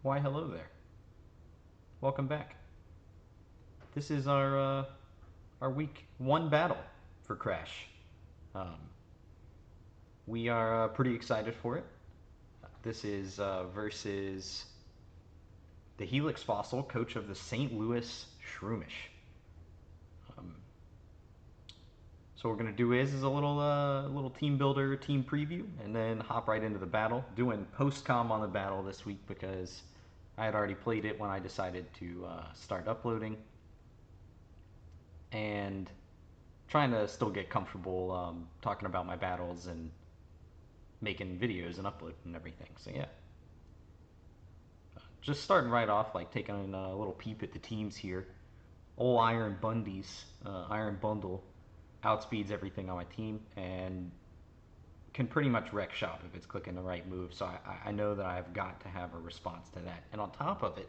Why, hello there. Welcome back. This is our week one battle for Crash. Um, we are pretty excited for it. This is versus the Helix Fossil, coach of the St. Louis Shroomish. Um, so what we're gonna do is a little team builder, team preview, and then hop right into the battle. Doing post com on the battle this week because I had already played it when I decided to start uploading, and trying to still get comfortable talking about my battles and making videos and uploading and everything. So yeah, just starting right off, like taking a little peep at the teams here. Old Iron Bundy's Iron Bundle outspeeds everything on my team and can pretty much wreck shop if it's clicking the right move. So I know that I've got to have a response to that. And on top of it,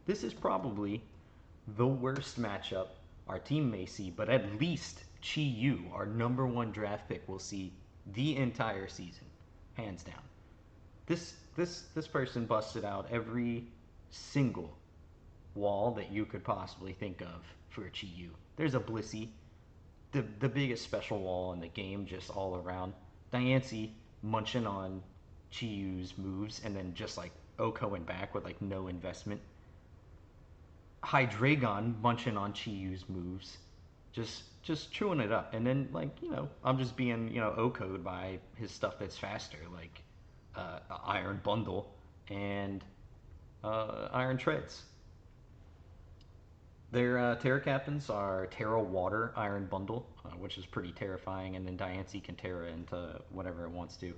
this is probably the worst matchup our team may see, but at least Chi Yu, our number one draft pick, will see the entire season, hands down. This person busted out every single wall that you could possibly think of for Chi Yu. There's a Blissey, the biggest special wall in the game, just all around. Diancie munching on Chi Yu's moves and then just like Okoing back with like no investment. Hydreigon munching on Chi-Yu's moves, just chewing it up, and then like I'm just being OHKO'd by his stuff that's faster, like Iron Bundle and Iron Treads. Their Terra Captains are Terra Water Iron Bundle, which is pretty terrifying, and then Diancie can Terra into whatever it wants to.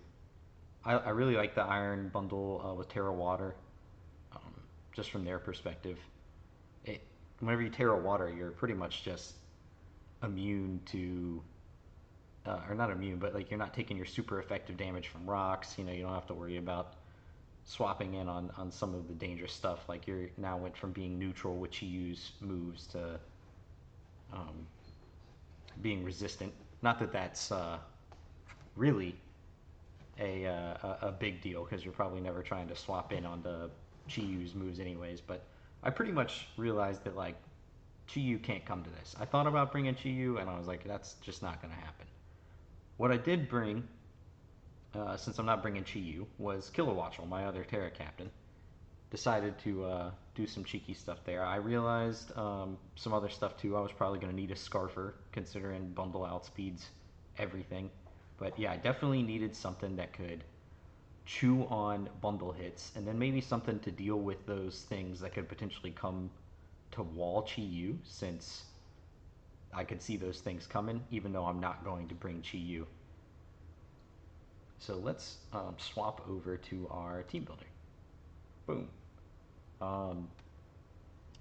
I really like the Iron Bundle with Terra Water, um, just from their perspective. It, whenever you Terra Water, you're pretty much just immune to, or not immune, but like you're not taking your super effective damage from rocks. You don't have to worry about swapping in on some of the dangerous stuff. Like you're now went from being neutral, which you use moves, to um, being resistant. Not that that's really a big deal because you're probably never trying to swap in on the Chi-Yu's moves anyways. But I pretty much realized that like Chi-Yu can't come to this. I thought about bringing Chi-Yu and I was like, that's just not going to happen. What I did bring, since I'm not bringing Chi-Yu, was Kilowattrel, my other Terra Captain. Decided to do some cheeky stuff there. I realized some other stuff too. I was probably going to need a Scarfer, considering bundle outspeeds everything. But yeah, I definitely needed something that could chew on bundle hits, and then maybe something to deal with those things that could potentially come to wall Chi-Yu, since I could see those things coming, even though I'm not going to bring Chi-Yu. So let's swap over to our team builder. Boom. Um,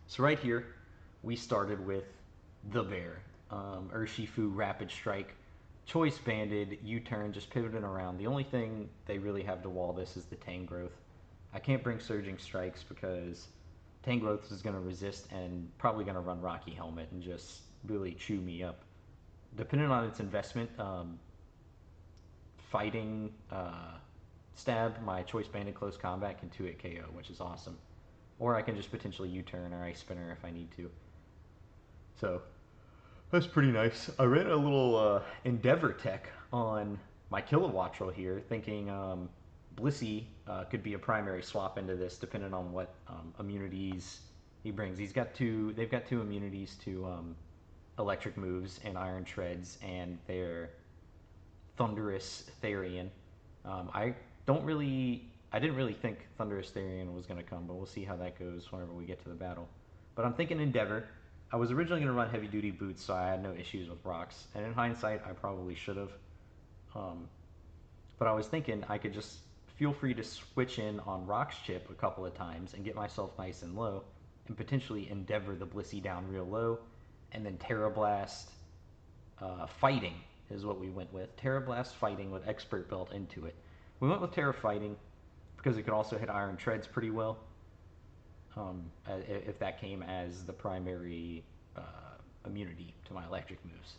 so right here, we started with the bear. Urshifu, Rapid Strike, Choice Banded, U-Turn, just pivoting around. The only thing they really have to wall this is the Tangrowth. I can't bring Surging Strikes because Tangrowth is going to resist and probably going to run Rocky Helmet and just really chew me up. Depending on its investment, fighting stab, my Choice Banded Close Combat can 2-hit KO, which is awesome. Or I can just potentially U-turn or Ice Spinner if I need to. So that's pretty nice. I ran a little Endeavor tech on my Kilowattrel here, thinking Blissey could be a primary swap into this, depending on what immunities he brings. They've got two immunities to electric moves and Iron Treads, and their Thunderous Therian. I don't really, I didn't really think Thunderous Therian was going to come, but we'll see how that goes whenever we get to the battle. But I'm thinking Endeavor. I was originally going to run heavy duty boots, so I had no issues with rocks. And in hindsight, I probably should have. Um, but I was thinking I could just feel free to switch in on Rocks Chip a couple of times and get myself nice and low, and potentially Endeavor the Blissey down real low, and then Terra Blast Fighting is what we went with. Terra Blast Fighting with Expert Belt into it. We went with Terra Fighting because it could also hit Iron Treads pretty well, if that came as the primary immunity to my electric moves.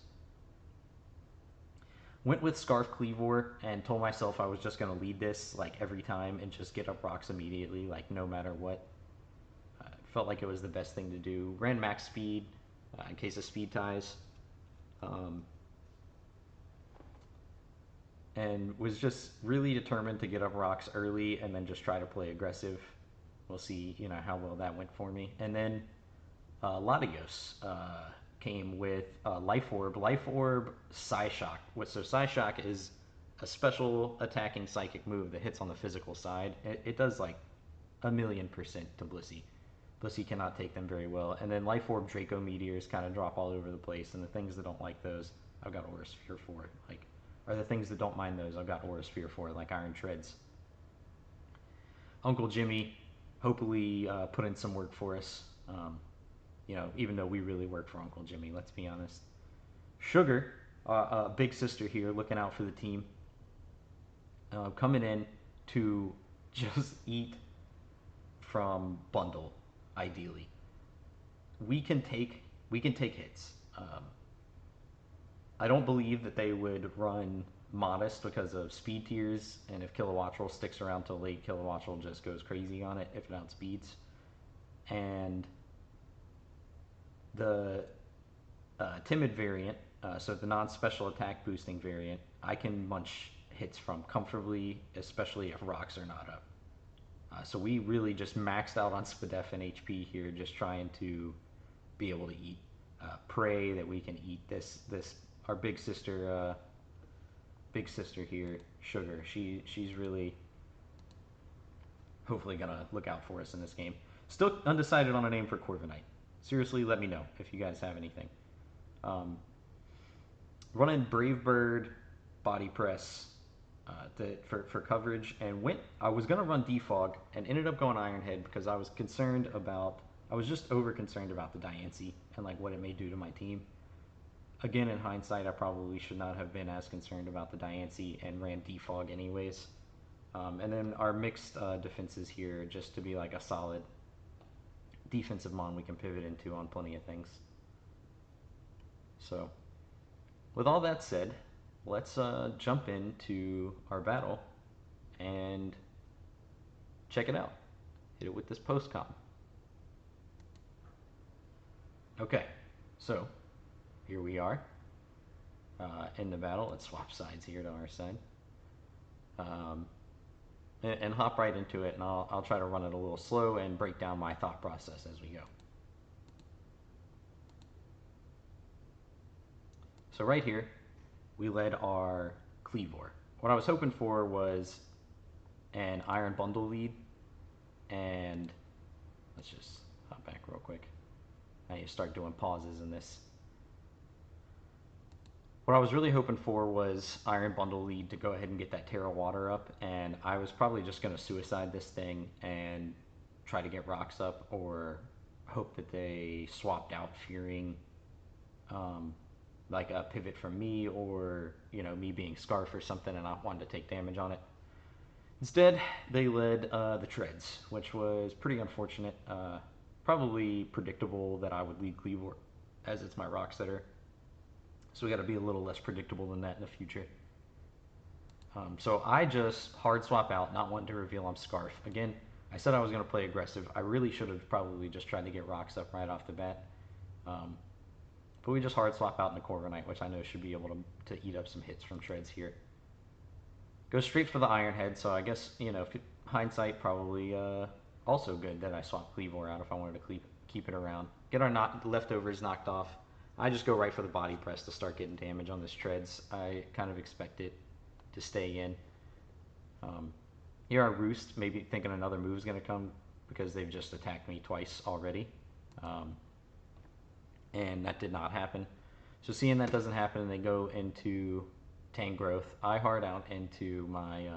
Went with Scarf Cleavor and told myself I was just going to lead this like every time and just get up rocks immediately, like no matter what. Felt like it was the best thing to do. Ran max speed in case of speed ties. Um, and was just really determined to get up rocks early and then just try to play aggressive. We'll see, how well that went for me. And then Latios came with Life Orb. Life Orb Psyshock. So Psyshock is a special attacking psychic move that hits on the physical side. It does like 1,000,000% to Blissey. Blissey cannot take them very well. And then Life Orb Draco Meteors kind of drop all over the place. And the things that don't like those, I've got Aura Sphere for. Or the things that don't mind those, I've got Aura Sphere for, like Iron Treads. Uncle Jimmy, hopefully put in some work for us. Even though we really work for Uncle Jimmy, let's be honest. Sugar, big sister here, looking out for the team. Coming in to just eat from bundle, ideally. We can take hits. I don't believe that they would run Modest because of speed tiers, and if Kilowattrel sticks around till late, Kilowattrel just goes crazy on it if it outspeeds. And the timid variant, so the non-special attack boosting variant, I can munch hits from comfortably, especially if rocks are not up. So we really just maxed out on Spadef and HP here, just trying to be able to eat prey that we can eat. This our big sister here, Sugar. She's really hopefully gonna look out for us in this game. Still undecided on a name for Corviknight. Seriously, let me know if you guys have anything. Running Brave Bird, Body Press for coverage, and I was gonna run Defog and ended up going Ironhead because I was just over concerned about the Diancie and like what it may do to my team. Again, in hindsight, I probably should not have been as concerned about the Diancie and ran Defog anyways. And then our mixed defenses here, just to be like a solid defensive mon we can pivot into on plenty of things. So, with all that said, let's jump into our battle and check it out. Hit it with this post-com. Okay, so here we are in the battle. Let's swap sides here to our side. And hop right into it, and I'll try to run it a little slow and break down my thought process as we go. So right here, we led our Cleavor. What I was hoping for was an Iron Bundle lead, and let's just hop back real quick. Now you start doing pauses in this. What I was really hoping for was Iron Bundle lead to go ahead and get that Terra Water up, and I was probably just going to suicide this thing and try to get rocks up, or hope that they swapped out fearing like a pivot from me, or me being Scarf or something and not wanting to take damage on it. Instead, they led the Treads, which was pretty unfortunate. Probably predictable that I would lead Cleavor, as it's my rock setter. So we got to be a little less predictable than that in the future. So I just hard swap out, not wanting to reveal I'm Scarf. Again, I said I was going to play aggressive. I really should have probably just tried to get rocks up right off the bat. But we just hard swap out in the Corviknight, which I know should be able to eat up some hits from Treads here. Go straight for the Ironhead, so I guess, hindsight probably also good that I swapped Cleavor out if I wanted to keep it around. Get our leftovers knocked off. I just go right for the Body Press to start getting damage on this Treads. I kind of expect it to stay in. Here I Roost, maybe thinking another move is going to come because they've just attacked me twice already. And that did not happen. So seeing that doesn't happen and they go into Tangrowth, I hard out into my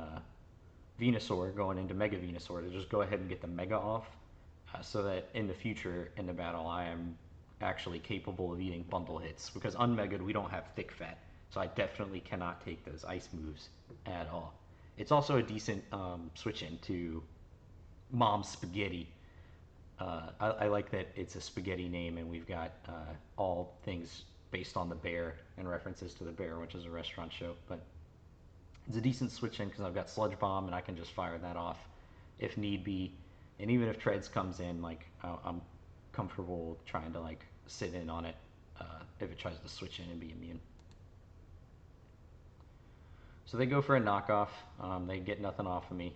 Venusaur, going into Mega Venusaur to just go ahead and get the Mega off, so that in the future in the battle I am actually capable of eating bundle hits, because unmegged we don't have thick fat, so I definitely cannot take those ice moves at all. It's also a decent switch into Mom's Spaghetti. I like that it's a spaghetti name and we've got all things based on the Bear and references to the Bear, which is a restaurant show. But it's a decent switch in because I've got Sludge Bomb and I can just fire that off if need be. And even if Treads comes in, like I'm comfortable trying to like sit in on it if it tries to switch in and be immune. So they go for a knockoff. They get nothing off of me.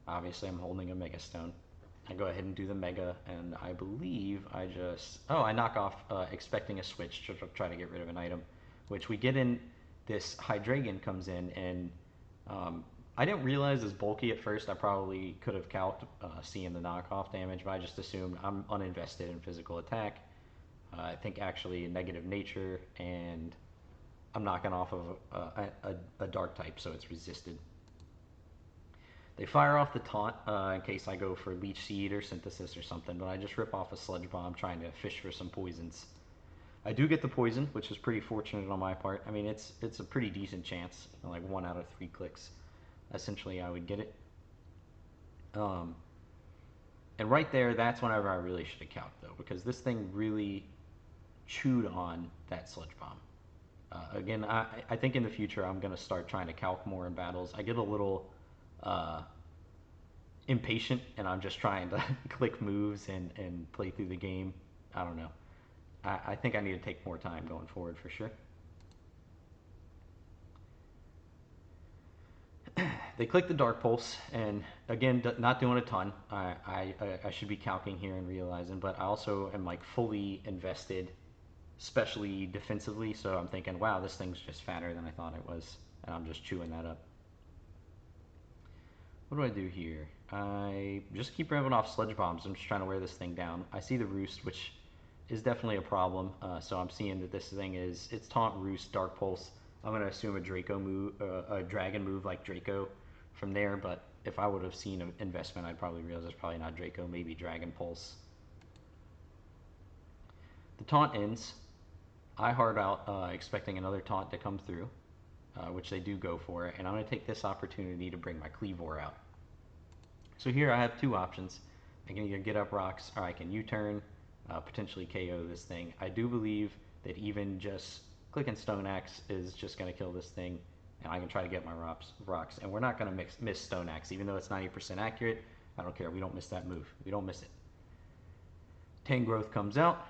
Obviously, I'm holding a Mega Stone. I go ahead and do the Mega, and I believe I just... Oh, I knock off expecting a switch to try to get rid of an item, which we get in. This Hydreigon comes in, and I didn't realize it's bulky at first. I probably could have calced seeing the knockoff damage, but I just assumed I'm uninvested in physical attack. I think actually negative nature, and I'm knocking off of a dark type, so it's resisted. They fire off the taunt in case I go for Leech Seed or Synthesis or something, but I just rip off a Sludge Bomb trying to fish for some poisons. I do get the poison, which is pretty fortunate on my part. I mean, it's a pretty decent chance, like 1 out of 3 clicks. Essentially, I would get it. And right there, that's whenever I really should have calced, though, because this thing really chewed on that Sludge Bomb. Again, I think in the future I'm going to start trying to calc more in battles. I get a little impatient, and I'm just trying to click moves and play through the game. I don't know. I think I need to take more time going forward for sure. They click the Dark Pulse, and again, not doing a ton. I should be calcing here and realizing, but I also am like fully invested, especially defensively, so I'm thinking, wow, this thing's just fatter than I thought it was, and I'm just chewing that up. What do I do here? I just keep ripping off Sludge Bombs. I'm just trying to wear this thing down. I see the Roost, which is definitely a problem, so I'm seeing that this thing is, it's Taunt, Roost, Dark Pulse. I'm going to assume a Draco move, a Dragon move like Draco from there, but if I would have seen an investment, I'd probably realize it's probably not Draco, maybe Dragon Pulse. The taunt ends. I hard out expecting another taunt to come through, which they do go for, and I'm going to take this opportunity to bring my Kleavor out. So here I have 2 options. I can either get up rocks, or I can U-turn, potentially KO this thing. I do believe that even just clicking Stone Axe is just going to kill this thing, and I can try to get my rocks. And we're not going to miss Stone Axe, even though it's 90% accurate. I don't care. We don't miss that move. We don't miss it. Tangrowth comes out.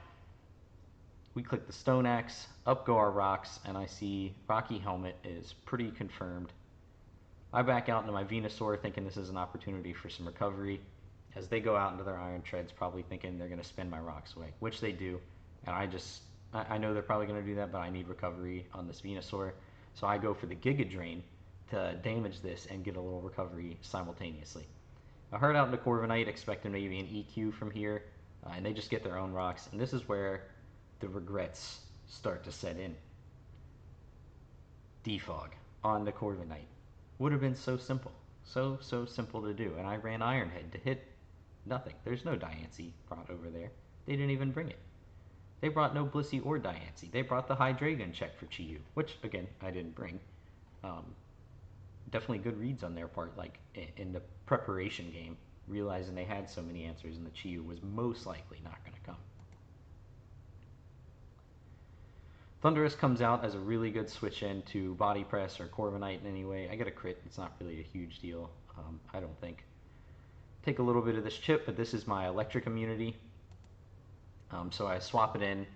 We click the Stone Axe. Up go our rocks, and I see Rocky Helmet is pretty confirmed. I back out into my Venusaur, thinking this is an opportunity for some recovery, as they go out into their Iron Treads, probably thinking they're going to spin my rocks away, which they do. And I know they're probably going to do that, but I need recovery on this Venusaur. So I go for the Giga Drain to damage this and get a little recovery simultaneously. I herd out into Corviknight, expecting maybe an EQ from here, and they just get their own rocks. And this is where the regrets start to set in. Defog on the Corviknight. Would have been so simple. So simple to do. And I ran Iron Head to hit nothing. There's no Diancie brought over there. They didn't even bring it. They brought no Blissey or Diancie. They brought the Hydreigon check for Chi-Yu, which, again, I didn't bring. Definitely good reads on their part, like in the preparation game, realizing they had so many answers and the Chi-Yu was most likely not going to come. Thundurus comes out as a really good switch in to Body Press or Corviknight in any way. I get a crit. It's not really a huge deal, I don't think. Take a little bit of this chip, but this is my electric immunity. So I swap it in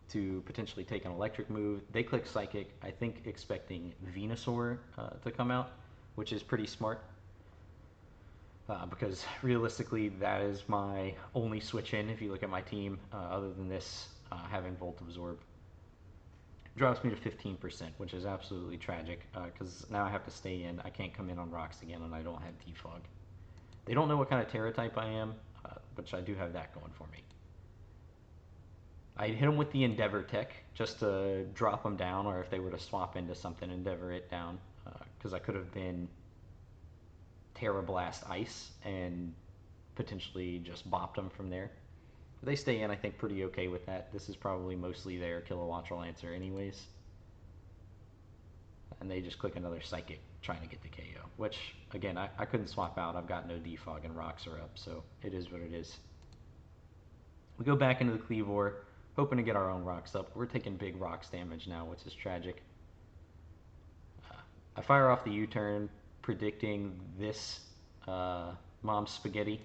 to potentially take an electric move. They click Psychic, I think expecting Venusaur to come out, which is pretty smart. Because realistically, that is my only switch in if you look at my team, other than this having Volt Absorb. Drops me to 15%, which is absolutely tragic, because now I have to stay in. I can't come in on rocks again, and I don't have Defog. They don't know what kind of Terra type I am, which I do have that going for me. I hit them with the Endeavor tech, just to drop them down, or if they were to swap into something, Endeavor it down, because I could have been Terra Blast Ice, and potentially just bopped them from there. They stay in, I think, pretty okay with that. This is probably mostly their Kilowattrel answer anyways. And they just click another Psychic, trying to get the KO. Which, again, I couldn't swap out. I've got no Defog and rocks are up, so it is what it is. We go back into the Kleavor. hoping to get our own rocks up. We're taking big rocks damage now, which is tragic. I fire off the U-turn, predicting this mom's spaghetti,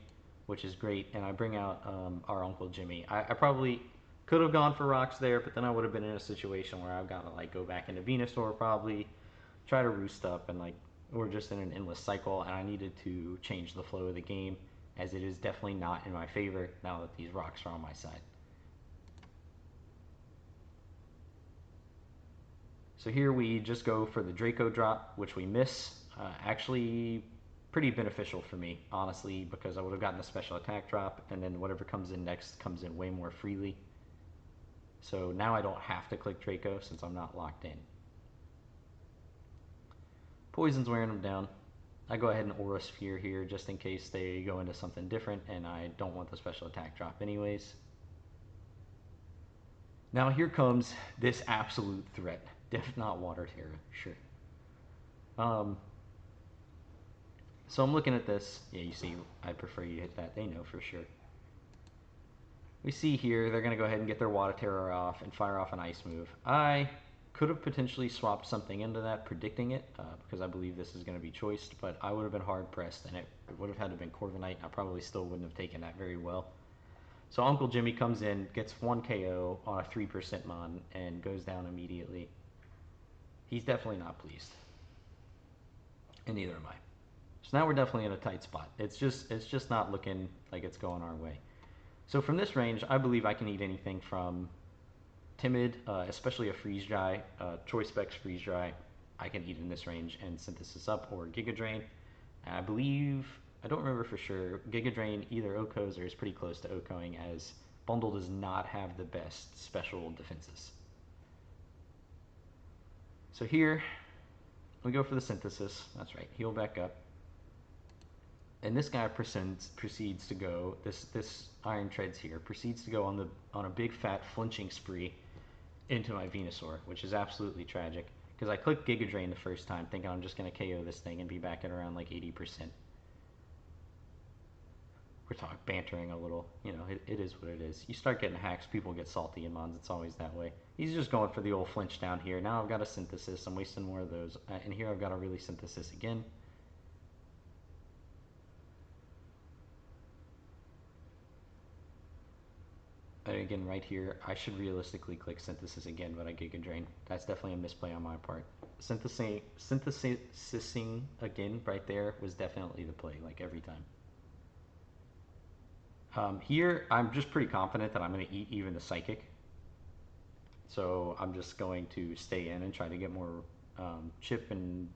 which is great, and I bring out our Uncle Jimmy. I probably could have gone for rocks there, but then I would have been in a situation where I've got to like go back into Venusaur probably, try to roost up, and like we're just in an endless cycle, and I needed to change the flow of the game, as it is definitely not in my favor now that these rocks are on my side. So here we just go for the Draco drop, which we miss. Actually pretty beneficial for me, honestly, because I would have gotten a special attack drop, and then whatever comes in next comes in way more freely. So now I don't have to click Draco since I'm not locked in. Poison's wearing them down. I go ahead and Aura Sphere here just in case they go into something different, and I don't want the special attack drop anyways. Now here comes this absolute threat. Def not Water Terra, sure. So I'm looking at this. Yeah, you see, I prefer you hit that. They know for sure. We see here they're going to go ahead and get their Water Terror off and fire off an Ice move. I could have potentially swapped something into that, predicting it, because I believe this is going to be choiced, but I would have been hard-pressed, and it would have had to have been Corviknight. I probably still wouldn't have taken that very well. So Uncle Jimmy comes in, gets 1 KO on a 3% mon, and goes down immediately. He's definitely not pleased. And neither am I. So now we're definitely in a tight spot. It's just not looking like it's going our way. So from this range, I believe I can eat anything from Timid, especially a Freeze Dry, Choice Specs Freeze Dry, I can eat in this range and Synthesis Up, or Giga Drain. And I believe, I don't remember for sure, Giga Drain either OHKOs or is pretty close to OHKOing, as Bundle does not have the best special defenses. So here, we go for the Synthesis. That's right, heal back up. And this guy proceeds to go, this Iron Treads here, proceeds to go on a big fat flinching spree into my Venusaur, which is absolutely tragic. Because I clicked Giga Drain the first time, thinking I'm just going to KO this thing and be back at around like 80%. We're talking bantering a little, you know, it is what it is. You start getting hacks, people get salty in Mons, it's always that way. He's just going for the old flinch down here. Now I've got a Synthesis, I'm wasting more of those. And here I've got a really Synthesis again. And again, right here, I should realistically click Synthesis again, but I Giga Drain. That's definitely a misplay on my part. Synthesizing again right there was definitely the play, like every time. Here, I'm just pretty confident that I'm going to eat even the Psychic. So I'm just going to stay in and try to get more chip and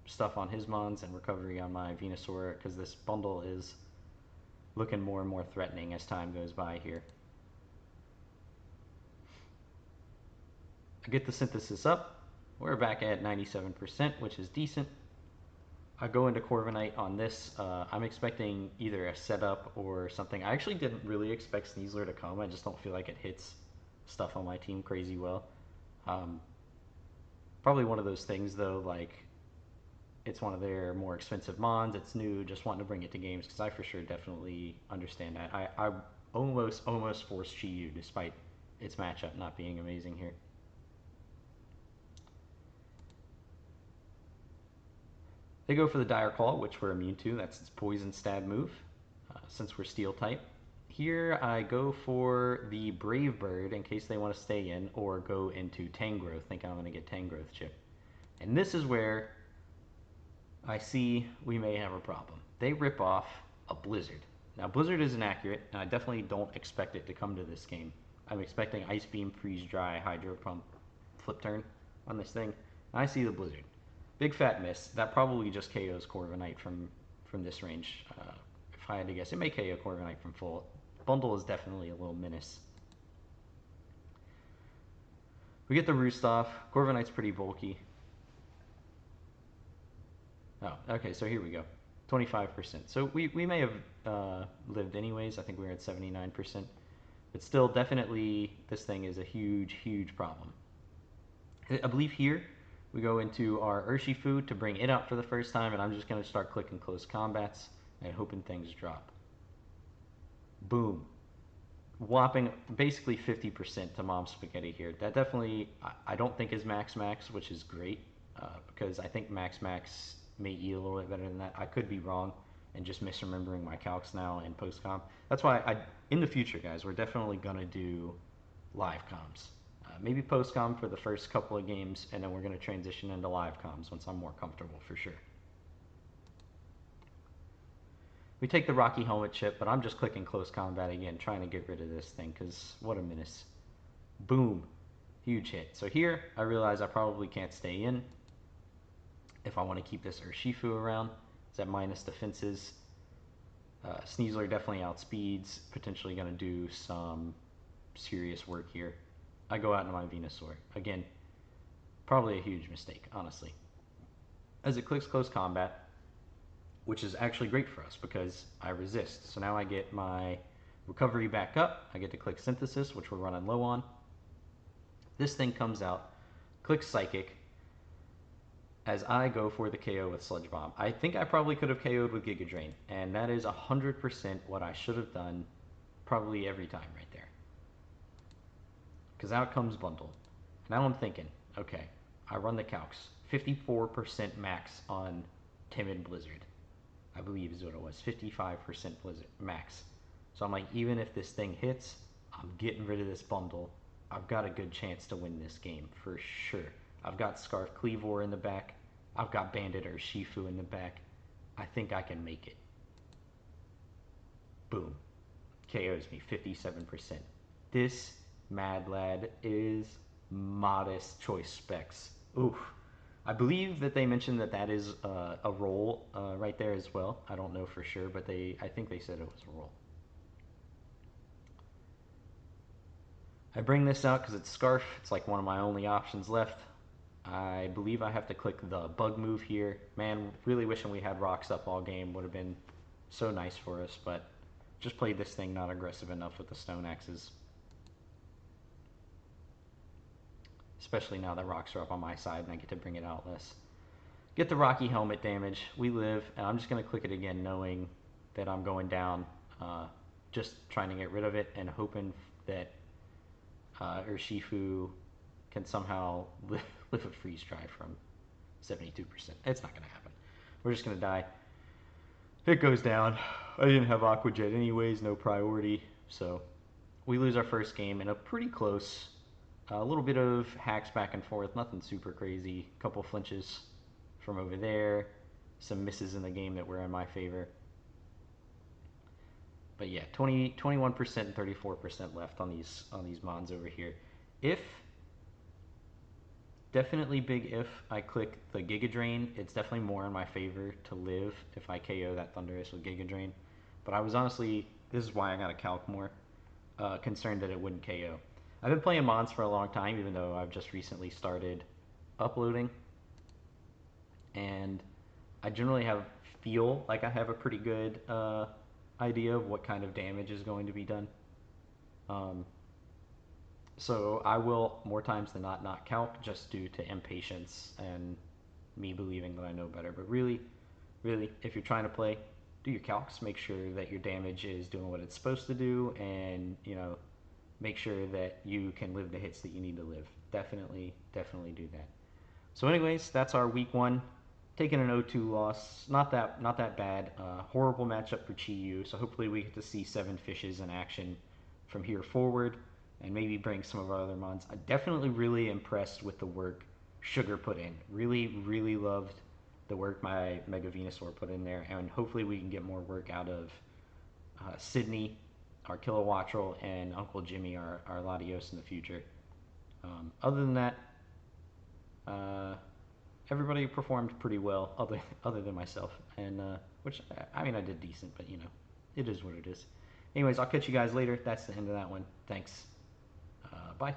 stuff on his Mons and recovery on my Venusaur, because this bundle is looking more and more threatening as time goes by here. I get the Synthesis up. We're back at 97%, which is decent. I go into Corviknight on this. I'm expecting either a setup or something. I actually didn't really expect Sneasler to come. I just don't feel like it hits stuff on my team crazy well. Probably one of those things though, like it's one of their more expensive Mons. It's new, just wanting to bring it to games, because I for sure definitely understand that. I almost forced Chi-Yu despite its matchup not being amazing here. They go for the Dire Claw, which we're immune to. That's its Poison Stab move, since we're Steel type. Here I go for the Brave Bird in case they want to stay in, or go into Tangrowth, thinking I'm going to get Tangrowth chip. And this is where I see we may have a problem. They rip off a Blizzard. Now Blizzard is inaccurate, and I definitely don't expect it to come to this game. I'm expecting Ice Beam, Freeze Dry, Hydro Pump, Flip Turn on this thing. I see the Blizzard. Big fat miss. That probably just KOs Corviknight from this range. If I had to guess, it may KO Corviknight from full. Bundle is definitely a little menace. We get the Roost off. Corviknight's pretty bulky. Oh, okay, so here we go. 25%. So we may have lived anyways. I think we were at 79%. But still, definitely, this thing is a huge, huge problem. I believe here, we go into our Urshifu to bring it out for the first time, and I'm just going to start clicking close combats and hoping things drop. Boom. whopping basically 50% to Mom's Spaghetti here. That definitely, I don't think is max max, which is great because I think max max may yield a little bit better than that. I could be wrong and just misremembering my calcs now in post comp. That's why in the future, guys, we're definitely gonna do live comms. Maybe post com for the first couple of games, and then we're gonna transition into live comms once I'm more comfortable for sure. We take the Rocky helmet chip, but I'm just clicking close combat again, trying to get rid of this thing, because what a menace. Boom. Huge hit. So here, I realize I probably can't stay in if I want to keep this Urshifu around. It's at minus defenses. Sneasler definitely outspeeds, potentially going to do some serious work here. I go out into my Venusaur. Again, probably a huge mistake, honestly. As it clicks close combat, which is actually great for us because I resist. So now I get my recovery back up. I get to click Synthesis, which we're running low on. This thing comes out, click Psychic, as I go for the KO with Sludge Bomb. I think I probably could have KO'd with Giga Drain, and that is 100% what I should have done probably every time right there. Because out comes Bundle. Now I'm thinking, okay, I run the calcs. 54% max on Timid Blizzard. I believe is what it was, 55% Blizzard max. So I'm like, even if this thing hits, I'm getting rid of this bundle. I've got a good chance to win this game for sure. I've got Scarf Cleavor in the back. I've got Bandit or Shifu in the back. I think I can make it. Boom. KOs me, 57%. This Mad Lad is modest choice specs. Oof. I believe that they mentioned that that is a roll right there as well. I don't know for sure, but I think they said it was a roll. I bring this out because it's Scarf. It's like one of my only options left. I believe I have to click the bug move here. Man, really wishing we had rocks up all game. Would have been so nice for us, but just played this thing not aggressive enough with the stone axes. Especially now that rocks are up on my side and I get to bring it out less. Get the Rocky helmet damage. We live, and I'm just going to click it again knowing that I'm going down. Just trying to get rid of it and hoping that Urshifu can somehow live a freeze dry from 72%. It's not going to happen. We're just going to die. It goes down. I didn't have Aqua Jet anyways, no priority. So we lose our first game in a pretty close. A little bit of hacks back and forth, nothing super crazy. A couple flinches from over there. Some misses in the game that were in my favor. But yeah, 21% and 34% left on these mons over here. If, definitely big if, I click the Giga Drain, it's definitely more in my favor to live if I KO that Thundurus with Giga Drain. But I was honestly, this is why I got to calc more, concerned that it wouldn't KO. I've been playing Mons for a long time, even though I've just recently started uploading. And I generally feel like I have a pretty good idea of what kind of damage is going to be done. So I will, more times than not calc, just due to impatience and me believing that I know better. But really, if you're trying to play, do your calcs. Make sure that your damage is doing what it's supposed to do, and make sure that you can live the hits that you need to live. Definitely do that. So anyways, that's our week 1. Taking an 0-2 loss. Not that bad. Horrible matchup for Chi-Yu. So hopefully we get to see 7 fishes in action from here forward, and maybe bring some of our other mons. I'm definitely really impressed with the work Sugar put in. Really loved the work my Mega Venusaur put in there, and hopefully we can get more work out of Sydney, our Kilowattrel, and Uncle Jimmy, our Latios in the future. Other than that, everybody performed pretty well, other than myself, and which I mean I did decent, but it is what it is. Anyways, I'll catch you guys later. That's the end of that one. Thanks. Bye.